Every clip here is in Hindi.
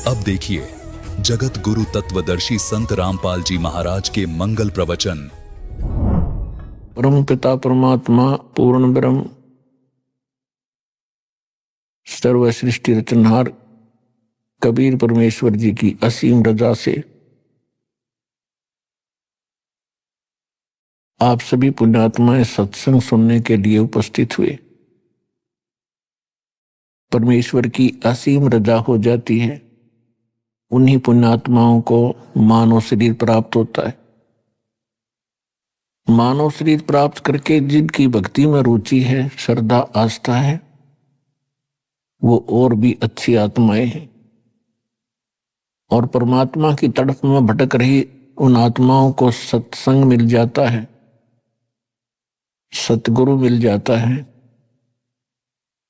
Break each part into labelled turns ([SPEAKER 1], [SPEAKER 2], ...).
[SPEAKER 1] अब देखिए जगत गुरु तत्वदर्शी संत रामपाल जी महाराज के मंगल प्रवचन।
[SPEAKER 2] परम पिता परमात्मा पूर्ण ब्रह्म सर्व सृष्टि रचनहार कबीर परमेश्वर जी की असीम रजा से आप सभी पुण्यात्माएं सत्संग सुनने के लिए उपस्थित हुए। परमेश्वर की असीम रजा हो जाती है, उन्हीं पुण्यात्माओं को मानव शरीर प्राप्त होता है। मानव शरीर प्राप्त करके जिनकी भक्ति में रुचि है, श्रद्धा आस्था है, वो और भी अच्छी आत्माएं हैं। और परमात्मा की तड़प में भटक रही उन आत्माओं को सत्संग मिल जाता है, सतगुरु मिल जाता है,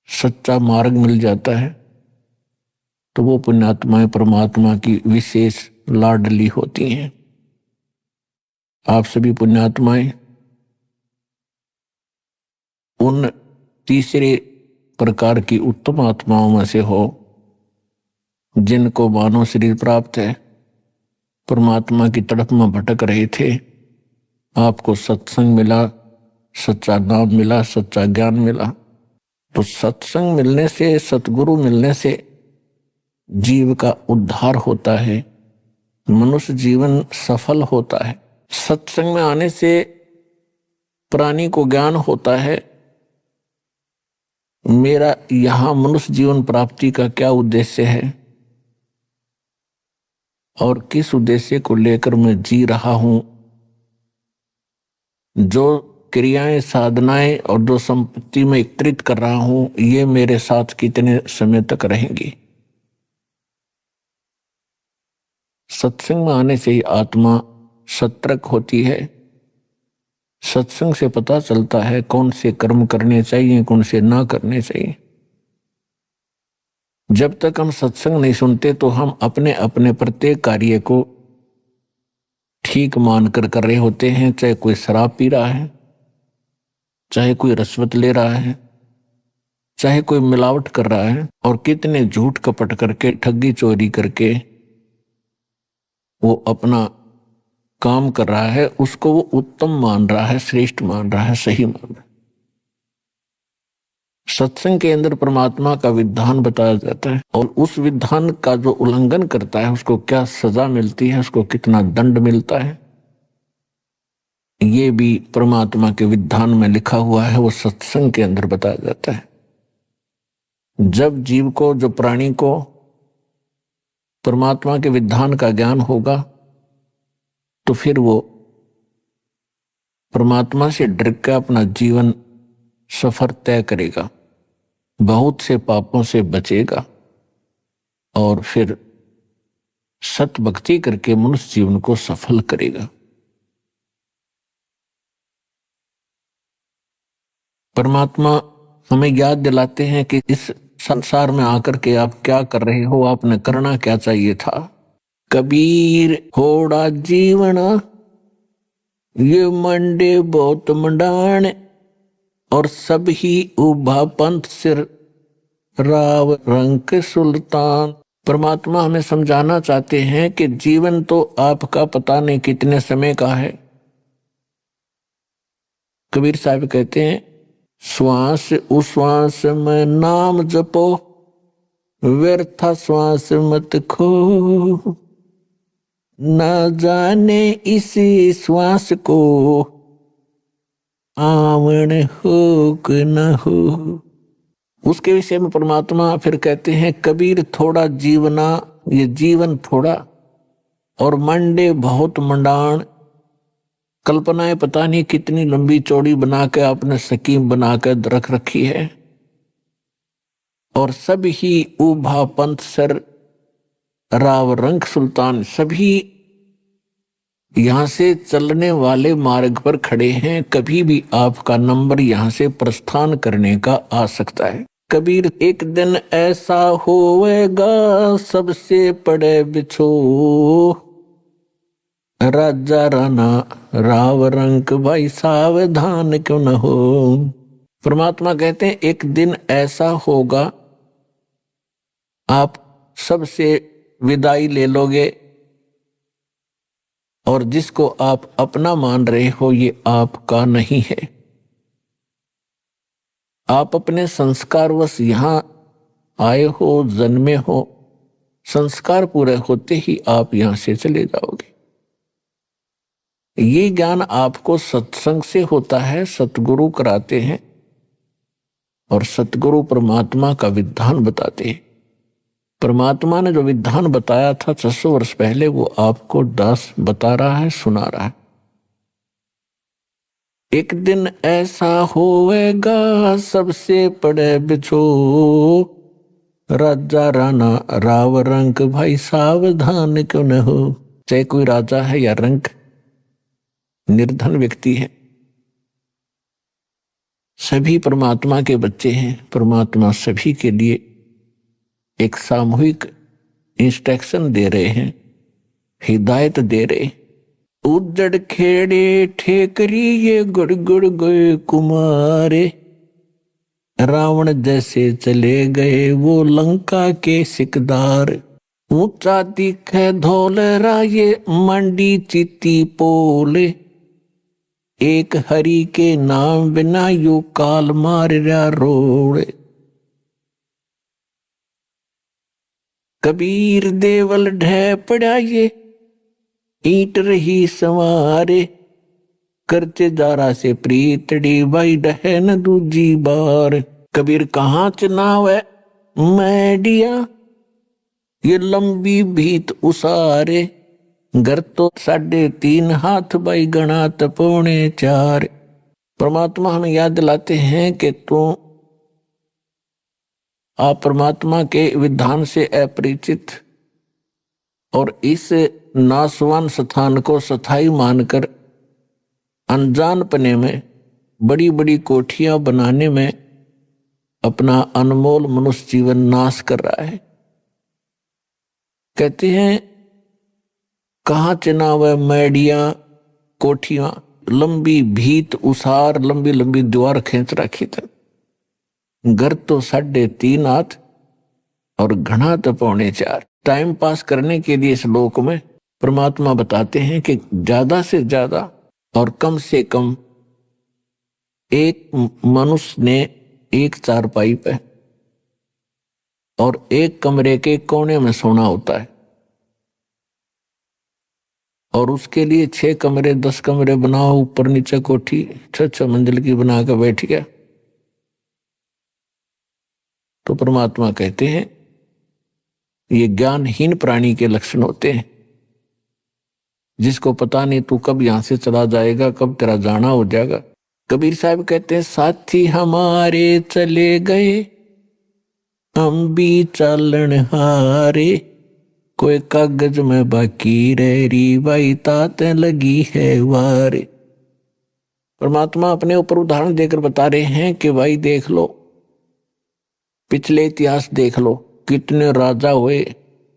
[SPEAKER 2] सच्चा मार्ग मिल जाता है, तो वो पुण्यात्माएं परमात्मा की विशेष लाडली होती हैं। आप सभी पुण्यात्माएं उन तीसरे प्रकार की उत्तम आत्माओं में से हो जिनको मानव शरीर प्राप्त है, परमात्मा की तड़प में भटक रहे थे, आपको सत्संग मिला, सच्चा नाम मिला, सच्चा ज्ञान मिला। तो सत्संग मिलने से, सतगुरु मिलने से जीव का उद्धार होता है, मनुष्य जीवन सफल होता है। सत्संग में आने से प्राणी को ज्ञान होता है, मेरा यहां मनुष्य जीवन प्राप्ति का क्या उद्देश्य है और किस उद्देश्य को लेकर मैं जी रहा हूं। जो क्रियाएं, साधनाएं और जो संपत्ति में एकत्रित कर रहा हूं, ये मेरे साथ कितने समय तक रहेंगी। सत्संग में आने से ही आत्मा सतर्क होती है। सत्संग से पता चलता है कौन से कर्म करने चाहिए, कौन से ना करने चाहिए। जब तक हम सत्संग नहीं सुनते तो हम अपने अपने प्रत्येक कार्य को ठीक मानकर कर रहे होते हैं। चाहे कोई शराब पी रहा है, चाहे कोई रिश्वत ले रहा है, चाहे कोई मिलावट कर रहा है, और कितने झूठ कपट करके, ठगी चोरी करके वो अपना काम कर रहा है, उसको वो उत्तम मान रहा है, श्रेष्ठ मान रहा है, सही मान रहा है। सत्संग के अंदर परमात्मा का विधान बताया जाता है और उस विधान का जो उल्लंघन करता है उसको क्या सजा मिलती है, उसको कितना दंड मिलता है, ये भी परमात्मा के विधान में लिखा हुआ है, वो सत्संग के अंदर बताया जाता है। जब जीव को, जो प्राणी को परमात्मा के विधान का ज्ञान होगा तो फिर वो परमात्मा से डर के अपना जीवन सफर तय करेगा, बहुत से पापों से बचेगा और फिर सत भक्ति करके मनुष्य जीवन को सफल करेगा। परमात्मा हमें याद दिलाते हैं कि इस संसार में आकर के आप क्या कर रहे हो, आपने करना क्या चाहिए था। कबीर होड़ा जीवन ये मंडे बहुत मंडाण, और सब ही उभा पंथ सिर राव रंक सुल्तान। परमात्मा हमें समझाना चाहते हैं कि जीवन तो आपका पता नहीं कितने समय का है। कबीर साहब कहते हैं, श्वास उश्वास में नाम जपो, व्यर्था श्वास मत खो, न जाने इसी श्वास को आवन हो कि न हो। उसके विषय में परमात्मा फिर कहते हैं, कबीर थोड़ा जीवना, ये जीवन थोड़ा, और मंडे बहुत मंडाण, कल्पनाएं पता नहीं कितनी लंबी चौड़ी बना के आपने स्कीम बना के रख रखी है। और सब ही उभा पंथ सर राव रंक सुल्तान, सभी यहां से चलने वाले मार्ग पर खड़े हैं, कभी भी आपका नंबर यहां से प्रस्थान करने का आ सकता है। कबीर एक दिन ऐसा होएगा सबसे पड़े बिछो, राजा राना राव रंक भाई सावधान क्यों न हो। परमात्मा कहते हैं एक दिन ऐसा होगा आप सबसे विदाई ले लोगे और जिसको आप अपना मान रहे हो ये आपका नहीं है। आप अपने संस्कारवश यहां आए हो, जन्मे हो, संस्कार पूरे होते ही आप यहां से चले जाओगे। ये ज्ञान आपको सत्संग से होता है, सतगुरु कराते हैं और सतगुरु परमात्मा का विधान बताते हैं। परमात्मा ने जो विधान बताया था 600 वर्ष पहले, वो आपको दास बता रहा है, सुना रहा है। एक दिन ऐसा होएगा सबसे पड़े बिछो, राजा राणा राव रंक भाई सावधान क्यों न हो। चाहे कोई राजा है या रंक, निर्धन व्यक्ति है, सभी परमात्मा के बच्चे हैं। परमात्मा सभी के लिए एक सामूहिक इंस्ट्रक्शन दे रहे हैं, हिदायत दे रहे। उजड़ खेड़े ठेकरी ये गुड़ गुड़ गए कुमारे, रावण जैसे चले गए वो लंका के सिकदार। ऊंचा दिखे धौलरा ये मंडी चिती पोले, एक हरि के नाम बिना यू काल मारा रोड़े। कबीर देवल ढह पड़ा ये ईट रही संवारे, करते जारा से प्रीतड़ी भाई डहे न दूजी बार। कबीर कहाँ चनाव है मैडिया ये लंबी भीत उसारे, घर तो 3.5 हाथ भाई गणात 4.25। परमात्मा हमें याद दिलाते हैं कि आप परमात्मा के विधान से अपरिचित और इस नासवान स्थान को स्थायी मानकर अनजानपने में बड़ी बड़ी कोठियां बनाने में अपना अनमोल मनुष्य जीवन नाश कर रहा है। कहते हैं कहाँ चुनाव है मैडिया कोठियां, लंबी भीत उसार, लंबी लंबी दीवार खींच रखी थी। घर तो 3.5 हाथ और घना तो 4.25। टाइम पास करने के लिए इस लोक में परमात्मा बताते हैं कि ज्यादा से ज्यादा और कम से कम एक मनुष्य ने एक चारपाई पे और एक कमरे के कोने में सोना होता है, और उसके लिए 6 कमरे 10 कमरे बनाओ, ऊपर नीचे कोठी 6 मंजिल की बना कर बैठ गया। तो परमात्मा कहते हैं ये ज्ञानहीन प्राणी के लक्षण होते हैं, जिसको पता नहीं तू कब यहां से चला जाएगा, कब तेरा जाना हो जाएगा। कबीर साहब कहते हैं साथी हमारे चले गए हम भी चालन हारे, कोई कागज में बाकी रह री भाई ताते लगी है वारे। परमात्मा अपने ऊपर उदाहरण देकर बता रहे हैं कि भाई देख लो, पिछले इतिहास देख लो, कितने राजा हुए,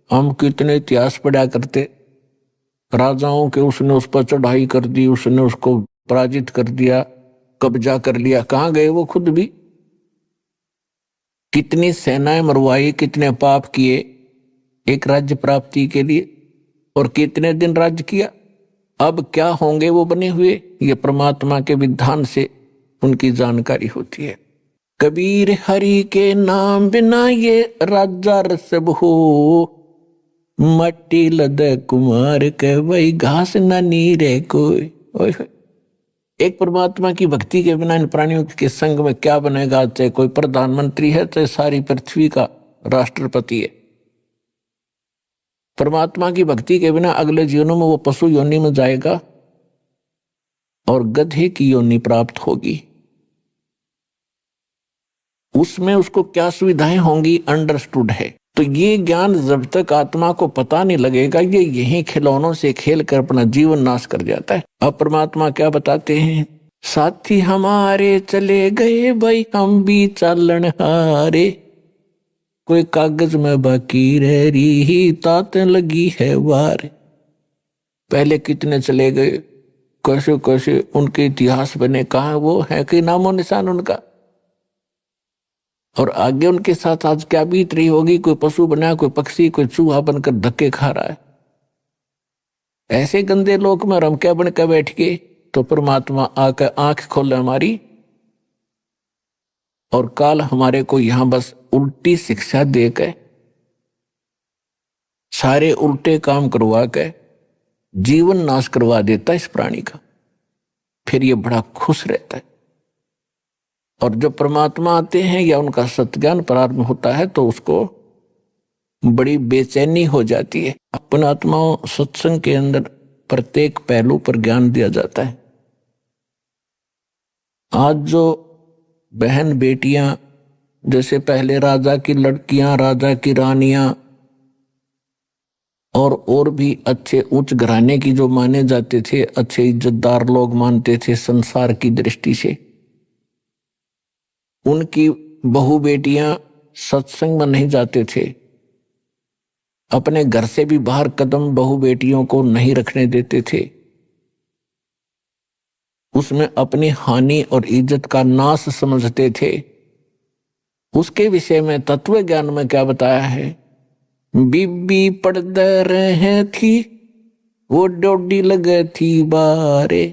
[SPEAKER 2] हम कितने इतिहास पढ़ा करते। राजाओं के उसने उस पर चढ़ाई कर दी, उसने उसको पराजित कर दिया, कब्जा कर लिया। कहाँ गए वो खुद भी? कितनी सेनाएं मरवाई, कितने पाप किए एक राज्य प्राप्ति के लिए, और कितने दिन राज्य किया। अब क्या होंगे वो बने हुए, ये परमात्मा के विधान से उनकी जानकारी होती है। कबीर हरि के नाम बिना ये राजा रसब हो, मट्टी लद कुमार के वही घास न नीरे कोई। एक परमात्मा की भक्ति के बिना इन प्राणियों के संग में क्या बनेगा? चाहे कोई प्रधानमंत्री है, चाहे सारी पृथ्वी का राष्ट्रपति है। परमात्मा की भक्ति के बिना अगले जीवनों में वो पशु योनि में जाएगा और गधे की योनि प्राप्त होगी। उसमें उसको क्या सुविधाएं होंगी अंडरस्टूड है। तो ये ज्ञान जब तक आत्मा को पता नहीं लगेगा, ये यही खिलौनों से खेल कर अपना जीवन नाश कर जाता है। अब परमात्मा क्या बताते हैं? साथी हमारे चले गए भाई हम भी चालन हारे, कोई कागज में बाकी रह रही ताते लगी है वार। पहले कितने चले गए, कैसे कैसे उनके इतिहास बने, कहाँ वो है कि नामो निशान उनका। और आगे उनके साथ आज क्या बीत रही होगी, कोई पशु बना, कोई पक्षी, कोई चूहा बनकर धक्के खा रहा है। ऐसे गंदे लोक में हम क्या बनकर बैठ गए। तो परमात्मा आकर आंख खोले हमारी और काल हमारे को यहां बस उल्टी शिक्षा देकर, सारे उल्टे काम करवा के जीवन नाश करवा देता है इस प्राणी का। फिर ये बड़ा खुश रहता है। और जब परमात्मा आते हैं या उनका सत्ज्ञान प्रारंभ होता है तो उसको बड़ी बेचैनी हो जाती है। अपना आत्माओं सत्संग के अंदर प्रत्येक पहलू पर ज्ञान दिया जाता है। आज जो बहन बेटियां, जैसे पहले राजा की लड़कियां, राजा की रानियां और भी अच्छे उच्च घराने की जो माने जाते थे, अच्छे इज्जतदार लोग मानते थे संसार की दृष्टि से, उनकी बहू बेटियां सत्संग में नहीं जाते थे। अपने घर से भी बाहर कदम बहू बेटियों को नहीं रखने देते थे। उसमें अपनी हानि और इज्जत का नाश समझते थे। उसके विषय में तत्व ज्ञान में क्या बताया है। बीबी पड़द रहे थी, वो डोडी लगे थी बारे,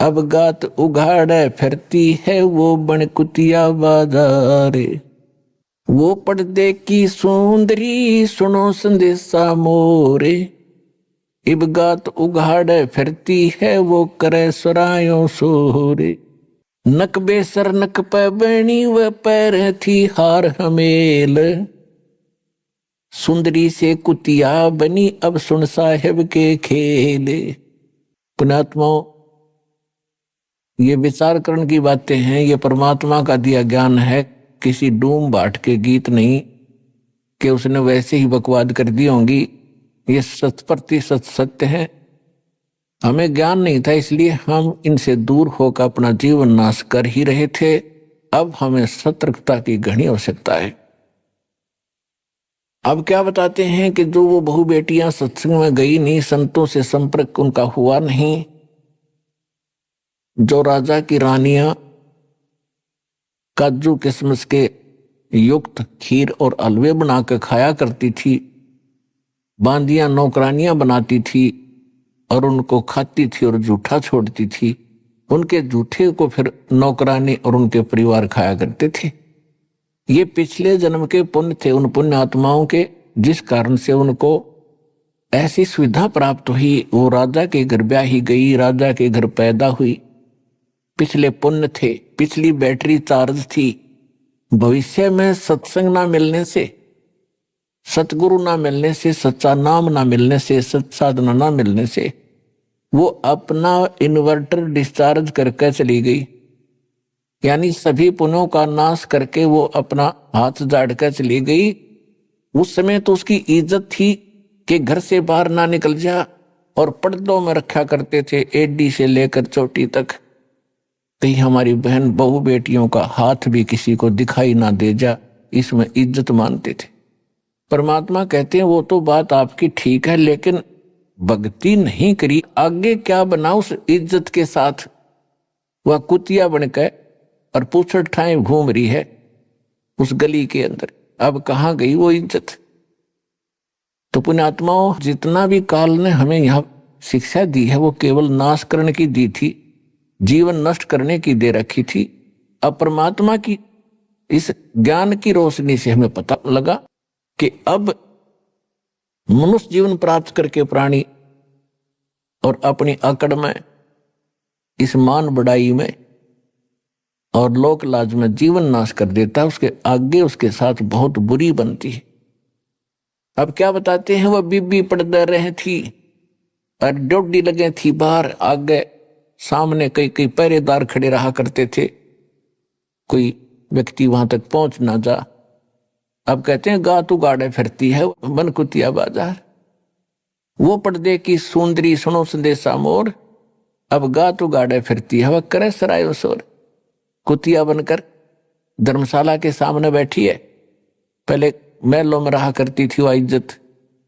[SPEAKER 2] अब गात उघाड़े फिरती है वो बन कुतिया बाजारे। वो पर्दे की सुंदरी सुनो संदेशा मोरे, इब गात उघाड़े फिरती है वो करे सरायों सोरे। नक बेसर नक पे बनी व पैर थी हार हमेल, सुंदरी से कुतिया बनी अब सुन साहेब के खेले। पुण्यात्माओं, ये विचार करने की बातें हैं। ये परमात्मा का दिया ज्ञान है, किसी डूम बाट के गीत नहीं कि उसने वैसे ही बकवाद कर दी होंगी। ये 100% सत्य है। हमें ज्ञान नहीं था, इसलिए हम इनसे दूर होकर अपना जीवन नाश कर ही रहे थे। अब हमें सतर्कता की घनी आवश्यकता है। अब क्या बताते हैं कि जो वो बहू बेटियां सत्संग में गई नहीं, संतों से संपर्क उनका हुआ नहीं, जो राजा की रानियां काजू किशमिश के युक्त खीर और हलवे बनाकर खाया करती थी, बांदियां नौकरानियां बनाती थी और उनको खाती थी और जूठा छोड़ती थी, उनके जूठे को फिर नौकरानी और उनके परिवार खाया करते थे। ये पिछले जन्म के पुण्य थे उन पुण्य आत्माओं के, जिस कारण से उनको ऐसी सुविधा प्राप्त हुई। वो राजा के घर ब्याही गई, राजा के घर पैदा हुई। पिछले पुण्य थे, पिछली बैटरी चार्ज थी। भविष्य में सत्संग ना मिलने से, सतगुरु ना मिलने से, सच्चा नाम ना मिलने से, सत्साधना ना मिलने से वो अपना इन्वर्टर डिस्चार्ज करके चली गई। यानी सभी पुण्यों का नाश करके वो अपना हाथ झाड़ कर चली गई। उस समय तो उसकी इज्जत थी कि घर से बाहर ना निकल जा, और पर्दों में रखा करते थे एडी से लेकर चोटी तक, कहीं हमारी बहन बहू बेटियों का हाथ भी किसी को दिखाई ना दे जा, इसमें इज्जत मानते थे। परमात्मा कहते हैं वो तो बात आपकी ठीक है, लेकिन भक्ति नहीं करी, आगे क्या बना उस इज्जत के साथ। वह कुतिया बनकर और पूछड़ ठाए घूम रही है उस गली के अंदर, अब कहाँ गई वो इज्जत। तो पुण्यात्माओं, जितना भी काल ने हमें यहाँ शिक्षा दी है वो केवल नाश करने की दी थी, जीवन नष्ट करने की दे रखी थी। अब परमात्मा की इस ज्ञान की रोशनी से हमें पता लगा कि अब मनुष्य जीवन प्राप्त करके प्राणी और अपनी अकड़ में, इस मान बढ़ाई में और लोक लाज में जीवन नाश कर देता है, उसके आगे उसके साथ बहुत बुरी बनती है। अब क्या बताते हैं, वह बीबी पड़दा रहे थी और ड्योडी लगे थी बाहर, आगे सामने कई कई पहरेदार खड़े रहा करते थे, कोई व्यक्ति वहां तक पहुंच ना जा। अब कहते हैं गात उगाड़े फिरती है बन कुतिया बाजार। वो पर्दे की सुंदरी सुनो संदेशा मोर, अब गात उगाड़े फिरती है वह करे सरायो सोर। कुतिया बनकर धर्मशाला के सामने बैठी है, पहले महलों में रहा करती थी वह इज्जत,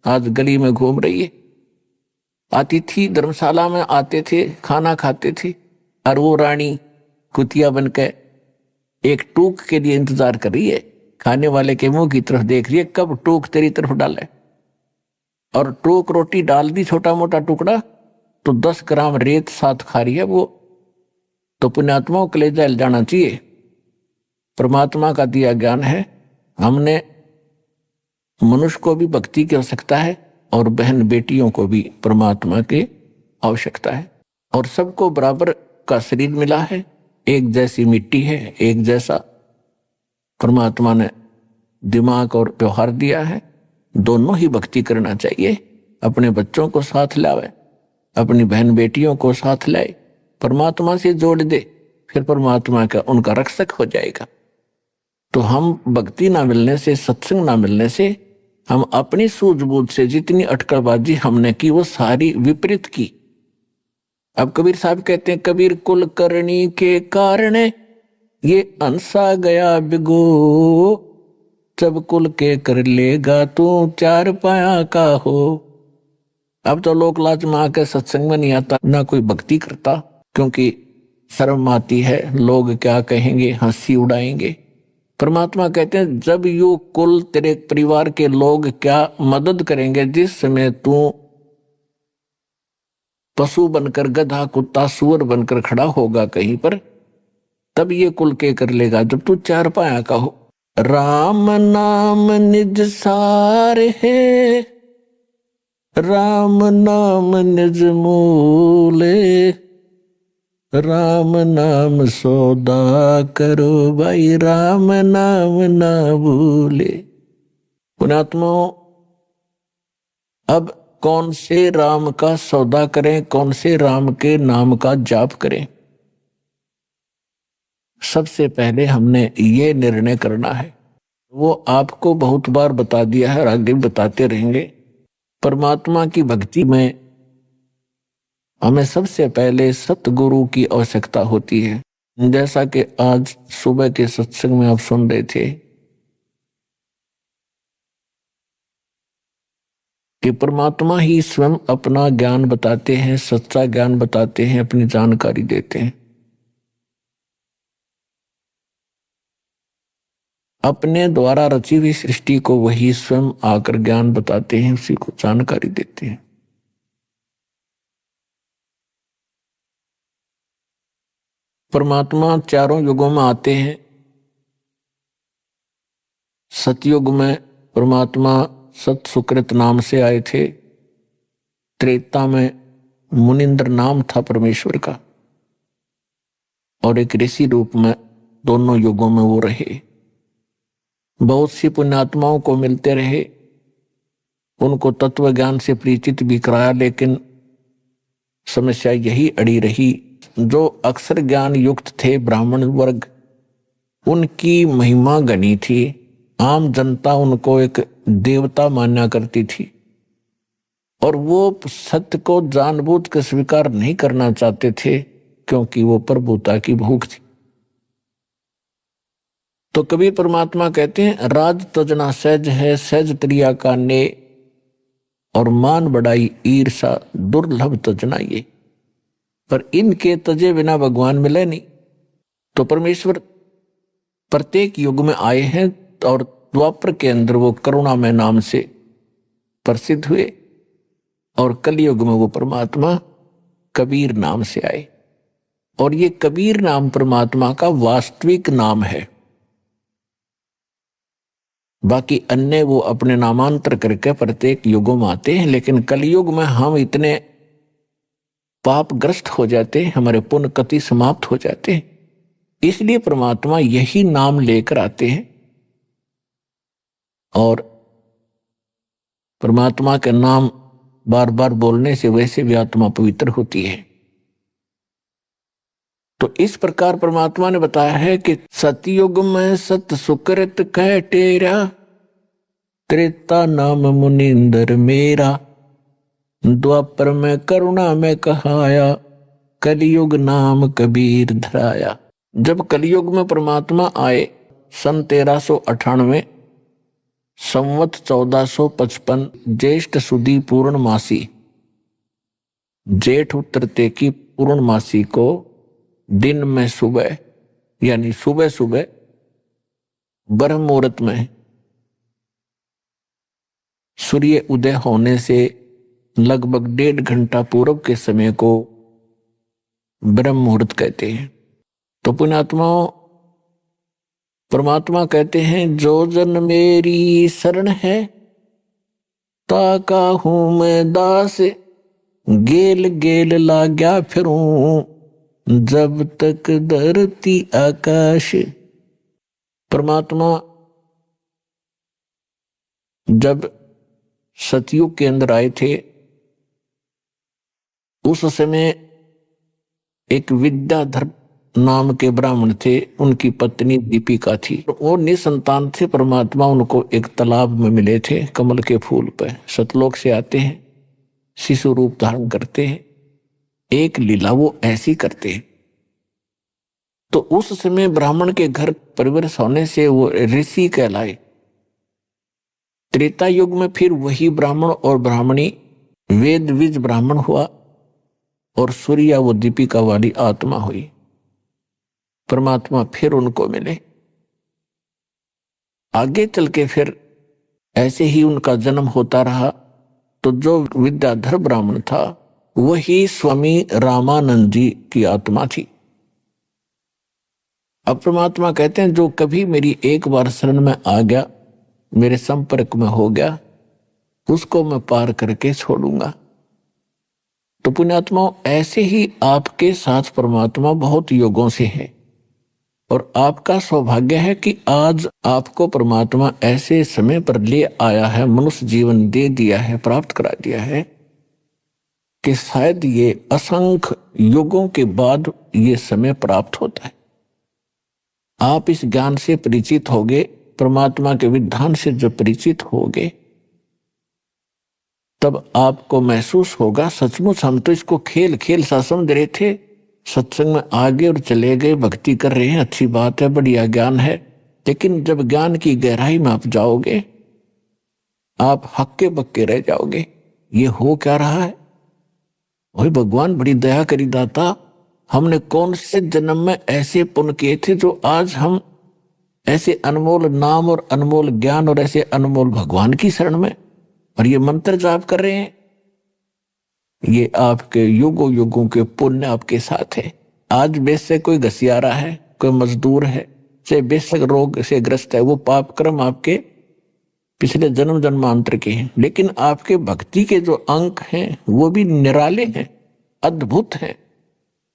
[SPEAKER 2] आज गली में घूम रही है। आती थी धर्मशाला में, आते थे खाना खाते थे, और वो रानी कुतिया बनकर एक टूक के लिए इंतजार कर रही है, खाने वाले के मुंह की तरफ देख रही है कब टूक तेरी तरफ डाले। और टूक रोटी डाल दी छोटा मोटा टुकड़ा तो 10 ग्राम रेत साथ खा रही है वो, तो पुण्यात्माओं के लिए जल जाना चाहिए। परमात्मा का दिया ज्ञान है, हमने मनुष्य को भी भक्ति की आवश्यकता है और बहन बेटियों को भी परमात्मा की आवश्यकता है। और सबको बराबर का शरीर मिला है, एक जैसी मिट्टी है, एक जैसा परमात्मा ने दिमाग और व्यवहार दिया है। दोनों ही भक्ति करना चाहिए। अपने बच्चों को साथ लावे, अपनी बहन बेटियों को साथ लाए, परमात्मा से जोड़ दे, फिर परमात्मा का उनका रक्षक हो जाएगा। तो हम भक्ति ना मिलने से, सत्संग ना मिलने से, हम अपनी सूझबूझ से जितनी अटकलबाजी हमने की वो सारी विपरीत की। अब कबीर साहब कहते हैं, कबीर कुल करनी के कारण ये अंसा गया बिगो, जब कुल के कर लेगा तू चार पाया का हो। अब तो लोक लाज में आके सत्संग में नहीं आता, ना कोई भक्ति करता, क्योंकि शर्म आती है, लोग क्या कहेंगे, हंसी उड़ाएंगे। परमात्मा कहते हैं जब यू कुल तेरे परिवार के लोग क्या मदद करेंगे, जिस समय तू पशु बनकर, गधा कुत्ता सुअर बनकर खड़ा होगा कहीं पर, तब ये कुल के कर लेगा जब तू चार पाया का हो। राम नाम निज सार है, राम नाम निज मूले, राम नाम सौदा करो भाई, राम नाम ना भूले। पुण्यात्मा, अब कौन से राम का सौदा करें, कौन से राम के नाम का जाप करें? सबसे पहले हमने ये निर्णय करना है, वो आपको बहुत बार बता दिया है और आगे बताते रहेंगे। परमात्मा की भक्ति में हमें सबसे पहले सतगुरु की आवश्यकता होती है। जैसा कि आज सुबह के सत्संग में आप सुन रहे थे कि परमात्मा ही स्वयं अपना ज्ञान बताते हैं, सच्चा ज्ञान बताते हैं, अपनी जानकारी देते हैं। अपने द्वारा रची हुई सृष्टि को वही स्वयं आकर ज्ञान बताते हैं, उसी को जानकारी देते हैं। परमात्मा चारों युगों में आते हैं। सतयुग में परमात्मा सत सुकृत नाम से आए थे। त्रेता में मुनिंद्र नाम था परमेश्वर का, और एक ऋषि रूप में दोनों युगों में वो रहे। बहुत सी पुण्यात्माओं को मिलते रहे, उनको तत्व ज्ञान से परिचित भी कराया, लेकिन समस्या यही अड़ी रही, जो अक्षर ज्ञान युक्त थे ब्राह्मण वर्ग, उनकी महिमा गणी थी। आम जनता उनको एक देवता माना करती थी, और वो सत्य को जानबूझ के स्वीकार नहीं करना चाहते थे, क्योंकि वो प्रभुता की भूख थी। तो कबीर परमात्मा कहते हैं, राज तजना सहज है, सहज त्रिया का ने, और मान बढ़ाई ईर्षा दुर्लभ तजना ये। पर इनके तजे बिना भगवान मिले नहीं। तो परमेश्वर प्रत्येक युग में आए हैं, और द्वापर के अंदर वो करुणामय नाम से प्रसिद्ध हुए, और कलयुग में वो परमात्मा कबीर नाम से आए। और ये कबीर नाम परमात्मा का वास्तविक नाम है। बाकी अन्य वो अपने नामांतर करके प्रत्येक युगों में आते हैं, लेकिन कलयुग में हम इतने पापग्रस्त हो जाते हैं, हमारे पुण्य कति समाप्त हो जाते हैं, इसलिए परमात्मा यही नाम लेकर आते हैं। और परमात्मा के नाम बार बार बोलने से वैसे भी आत्मा पवित्र होती है। तो इस प्रकार परमात्मा ने बताया है कि सतयुग में सत सुकृत कह टेरा, त्रेता नाम मुनिंदर मेरा, द्वापर में करुणा में कहाया, कलयुग नाम कबीर धराया। जब कलयुग में परमात्मा आए सन 1398, संवत 1455, ज्येष्ठ सुदी पूर्णमासी, जेठ उत्तरते की पूर्णमासी को दिन में सुबह यानी सुबह सुबह ब्रह्म मुहूर्त में सूर्य उदय होने से लगभग 1.5 घंटा पूर्व के समय को ब्रह्म मुहूर्त कहते हैं। तो पुण्यात्माओं, परमात्मा कहते हैं जो जन मेरी शरण है ताका हूं मैं दास, गेल गेल लाग्या फिरूं जब तक धरती आकाश। परमात्मा जब सतयुग के अंदर आए थे उस समय एक विद्याधर नाम के ब्राह्मण थे, उनकी पत्नी दीपिका थी। वो निसंतान थे। परमात्मा उनको एक तालाब में मिले थे, कमल के फूल पर। सतलोक से आते हैं, शिशु रूप धारण करते हैं, एक लीला वो ऐसी करते हैं। तो उस समय ब्राह्मण के घर परिवर्तन होने से वो ऋषि कहलाए। त्रेता युग में फिर वही ब्राह्मण और ब्राह्मणी वेद विज ब्राह्मण हुआ और सूर्या वो दीपिका वाली आत्मा हुई। परमात्मा फिर उनको मिले। आगे चल के फिर ऐसे ही उनका जन्म होता रहा। तो जो विद्याधर ब्राह्मण था वही स्वामी रामानंद जी की आत्मा थी। अब परमात्मा कहते हैं जो कभी मेरी एक बार शरण में आ गया, मेरे संपर्क में हो गया, उसको मैं पार करके छोड़ूंगा। तो पुण्यात्माओं, ऐसे ही आपके साथ परमात्मा बहुत योगों से है और आपका सौभाग्य है कि आज आपको परमात्मा ऐसे समय पर ले आया है, मनुष्य जीवन दे दिया है, प्राप्त करा दिया है कि शायद ये असंख्य युगों के बाद ये समय प्राप्त होता है। आप इस ज्ञान से परिचित होगे, परमात्मा के विधान से जब परिचित होगे तब आपको महसूस होगा सचमुच हम तो इसको खेल खेल सा समझ रहे थे, सत्संग में आगे और चले गए, भक्ति कर रहे हैं, अच्छी बात है, बढ़िया ज्ञान है। लेकिन जब ज्ञान की गहराई में आप जाओगे आप हक्के बक्के रह जाओगे। ये हो क्या रहा है? वही भगवान बड़ी दया करी दाता, हमने कौन से जन्म में ऐसे पुण्य किए थे जो आज हम ऐसे अनमोल नाम और अनमोल ज्ञान और ऐसे अनमोल भगवान की शरण में और ये मंत्र जाप कर रहे हैं। ये आपके युगों युगों के पुण्य आपके साथ है। आज बेशक कोई घसियारा है, कोई मजदूर है, चाहे बेशक रोग से ग्रस्त है, वो पाप कर्म आपके पिछले जन्म जन्मांतर के हैं, लेकिन आपके भक्ति के जो अंक हैं वो भी निराले हैं, अद्भुत हैं।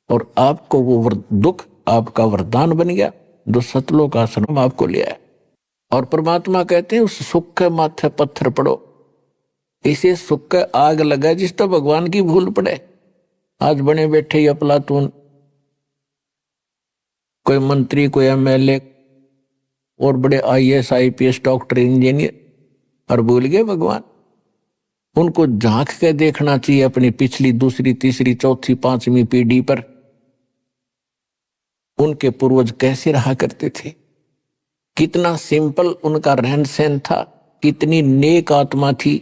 [SPEAKER 2] और आपको वो दुख आपका वरदान बन गया जो सतलोक आश्रम आपको लिया है। और परमात्मा कहते हैं उस सुख के माथे पत्थर पड़ो, इसे सुख के आग लगा जिस तो भगवान की भूल पड़े। आज बने बैठे ही अफलातून, कोई मंत्री, कोई एमएलए और बड़े आईएएस आईपीएस डॉक्टर इंजीनियर, और भूल गए भगवान। उनको झांक के देखना चाहिए अपनी पिछली दूसरी तीसरी चौथी पांचवी पीढ़ी पर, उनके पूर्वज कैसे रहा करते थे, कितना सिंपल उनका रहन सहन था, कितनी नेक आत्मा थी,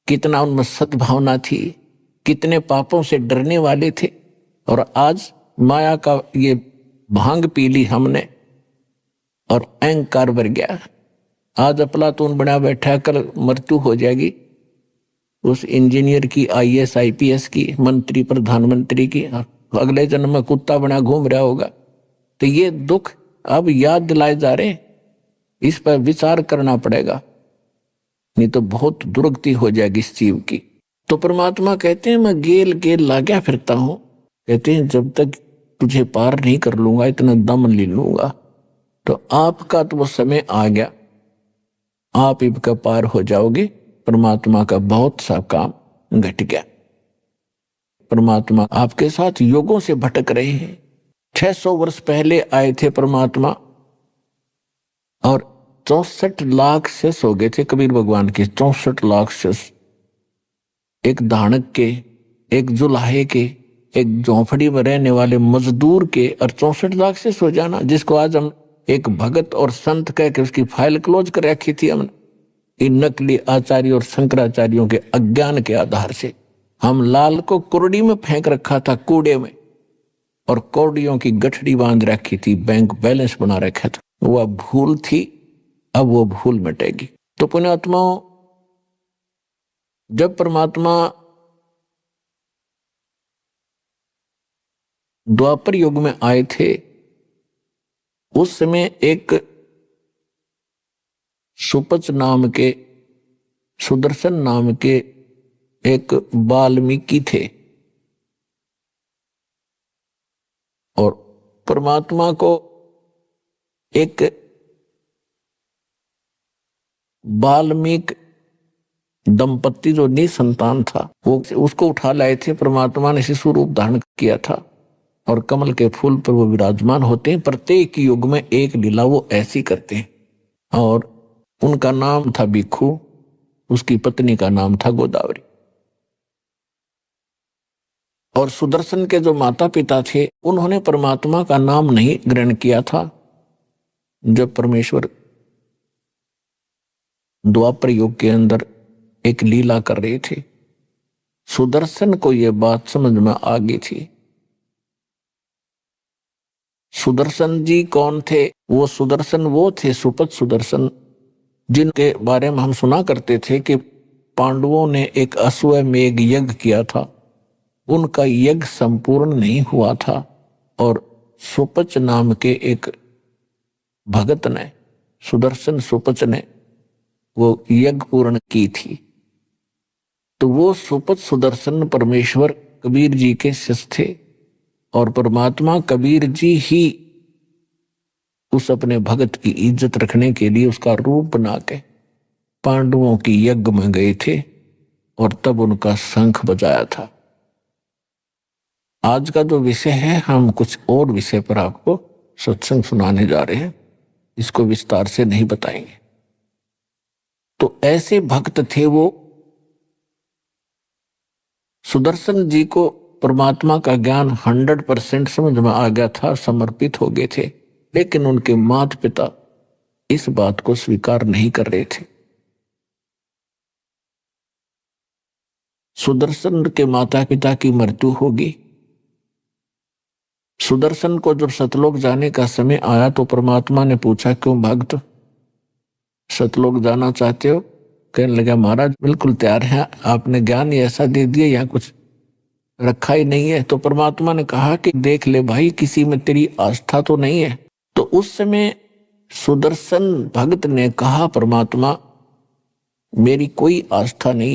[SPEAKER 2] कितना उनमें सद्भावना थी, कितने पापों से डरने वाले थे। और आज माया का ये भांग पी ली हमने और अहंकार भर गया। आज अफलातून बना बैठा, कल मृत्यु हो जाएगी उस इंजीनियर की, आईएएस आईपीएस की, मंत्री प्रधानमंत्री की, अगले जन्म में कुत्ता बना घूम रहा होगा। तो ये दुख अब याद दिलाए जा रहे, इस पर विचार करना पड़ेगा, नहीं तो बहुत दुर्गति हो जाएगी इस जीव की। तो परमात्मा कहते हैं मैं गेल गेल लाग्या फिरता हूं। कहते हैं जब तक तुझे पार नहीं कर लूंगा, इतना दम ले लूंगा। तो आपका तो वो समय आ गया, आप इनका पार हो जाओगे। परमात्मा का बहुत सा काम घट गया। परमात्मा आपके साथ योगों से भटक रहे हैं। 600 वर्ष पहले आए थे परमात्मा और 64 लाख शेष हो गए थे कबीर भगवान के। 64 लाख शेष, एक धानक के, एक जुलाहे के, एक झोंपड़ी में रहने वाले मजदूर के, और 64 लाख शेष हो जाना, जिसको आज हम एक भगत और संत कह के उसकी फाइल क्लोज कर रखी थी हमने। इन नकली आचार्य और शंकराचार्यों के अज्ञान के आधार से हम लाल को कुरडी में फेंक रखा था, कूड़े में। और कौड़ियों की गठड़ी बांध रखी थी, बैंक बैलेंस बना रखा था। वह भूल थी, अब वो भूल मिटेगी। तो पुण्यात्माओं, जब परमात्मा द्वापर युग में आए थे, उस समय एक सुपच नाम के, सुदर्शन नाम के एक वाल्मीकि थे, और परमात्मा को एक वाल्मीकि दंपत्ति जो निसंतान था, वो उसको उठा लाए थे। परमात्मा ने शिशु रूप धारण किया था और कमल के फूल पर वो विराजमान होते हैं। प्रत्येक युग में एक लीला वो ऐसी करते हैं, और उनका नाम था भिक्खु, उसकी पत्नी का नाम था गोदावरी। और सुदर्शन के जो माता पिता थे, उन्होंने परमात्मा का नाम नहीं ग्रहण किया था। जब परमेश्वर द्वापर युग के अंदर एक लीला कर रहे थे, सुदर्शन को यह बात समझ में आ गई थी। सुदर्शन जी कौन थे? वो सुदर्शन वो थे, सुपथ सुदर्शन, जिनके बारे में हम सुना करते थे कि पांडवों ने एक अश्वमेध यज्ञ किया था, उनका यज्ञ संपूर्ण नहीं हुआ था, और सुपच नाम के एक भगत ने, सुदर्शन सुपच ने वो यज्ञ पूर्ण की थी। तो वो सुपच सुदर्शन परमेश्वर कबीर जी के शिष्य थे, और परमात्मा कबीर जी ही उस अपने भगत की इज्जत रखने के लिए उसका रूप बना के पांडवों की यज्ञ में गए थे, और तब उनका शंख बजाया था। आज का जो विषय है, हम कुछ और विषय पर आपको सत्संग सुनाने जा रहे हैं, इसको विस्तार से नहीं बताएंगे। तो ऐसे भक्त थे वो। सुदर्शन जी को परमात्मा का ज्ञान 100% समझ में आ गया था, समर्पित हो गए थे, लेकिन उनके माता पिता इस बात को स्वीकार नहीं कर रहे थे। सुदर्शन के माता पिता की मृत्यु होगी। सुदर्शन को जब सतलोक जाने का समय आया तो परमात्मा ने पूछा, क्यों भक्त सतलोक जाना चाहते हो? कहने लगा, महाराज बिल्कुल तैयार है, आपने ज्ञान ही ऐसा दे दिया, यहाँ कुछ रखा ही नहीं है। तो परमात्मा ने कहा कि देख ले भाई, किसी में तेरी आस्था तो नहीं है। तो उस समय सुदर्शन भगत ने कहा, परमात्मा मेरी कोई आस्था नहीं है,